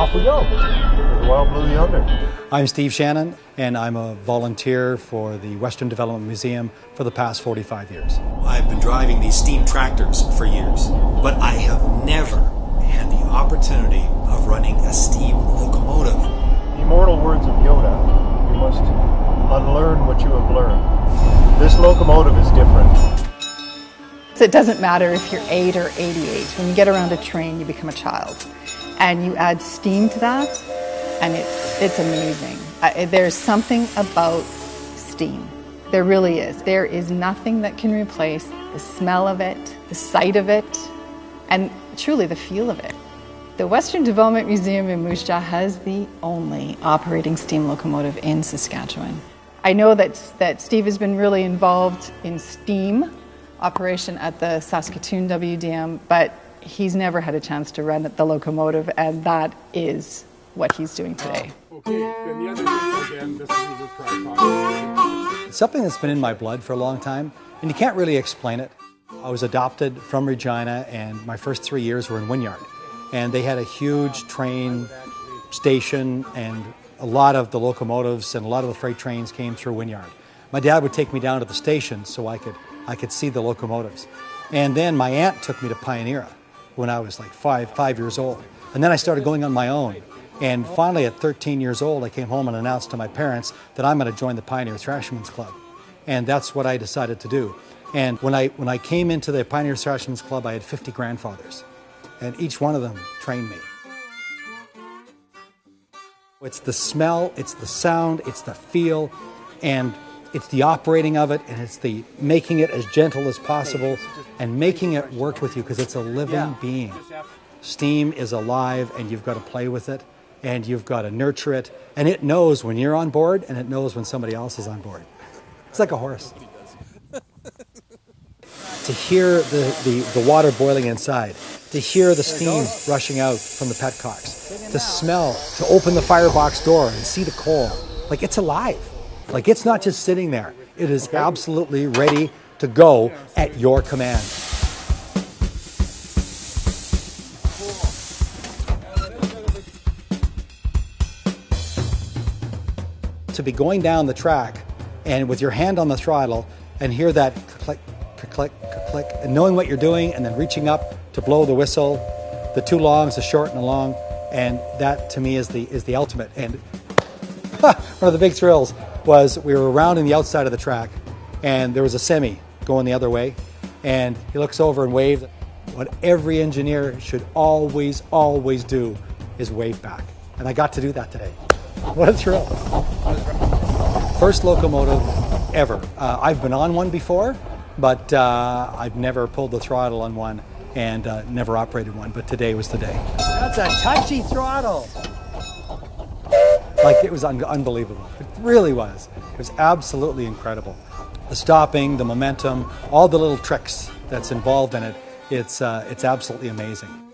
off we go. The Wild Blue Yonder. I'm Steve Shannon, and I'm a volunteer for the Western Development Museum for the past 45 years. I've been driving these steam tractors for years, but I have never had the opportunity of running a steam locomotive. The immortal words of Yoda, you must unlearn what you have learned. This locomotive is different. It doesn't matter if you're 8 or 88. When you get around a train, you become a child. And you add steam to that, and it's amazing. There's something about steam. There really is. There is nothing that can replace the smell of it, the sight of it, and truly the feel of it. The Western Development Museum in Moose Jaw has the only operating steam locomotive in Saskatchewan. I know that Steve has been really involved in steam operation at the Saskatoon WDM, but he's never had a chance to run the locomotive, and that is what he's doing today. Okay, then the other thing again, this is a tripod. It's something that's been in my blood for a long time, and you can't really explain it. I was adopted from Regina, and my first 3 years were in Wynyard. And they had a huge train station, and a lot of the locomotives and a lot of the freight trains came through Wynyard. My dad would take me down to the station so I could see the locomotives. And then my aunt took me to Pioneera when I was like five years old. And then I started going on my own. And finally at 13 years old, I came home and announced to my parents that I'm going to join the Pioneer Thrashermen's Club. And that's what I decided to do. And when I came into the Pioneer Thrashermen's Club, I had 50 grandfathers. And each one of them trained me. It's the smell, it's the sound, it's the feel, and it's the operating of it, and it's the making it as gentle as possible and making it work with you, because it's a living being. Steam is alive, and you've got to play with it, and you've got to nurture it, and it knows when you're on board, and it knows when somebody else is on board. It's like a horse. To hear the water boiling inside, to hear the steam rushing out from the petcocks, to smell, to open the firebox door and see the coal, like it's alive. Like it's not just sitting there. It is absolutely ready to go at your command. To be going down the track and with your hand on the throttle and hear that click, click, click, and knowing what you're doing and then reaching up to blow the whistle, the two longs, the short and the long, and that to me is the ultimate. And one of the big thrills was we were rounding the outside of the track, and there was a semi going the other way, and he looks over and waves. What every engineer should always do is wave back, and I got to do that today. What a thrill. First locomotive ever. I've been on one before, but I've never pulled the throttle on one and never operated one, but today was the day. That's a touchy throttle. Like, it was unbelievable. It really was. It was absolutely incredible. The stopping, the momentum, all the little tricks that's involved in it, it's absolutely amazing.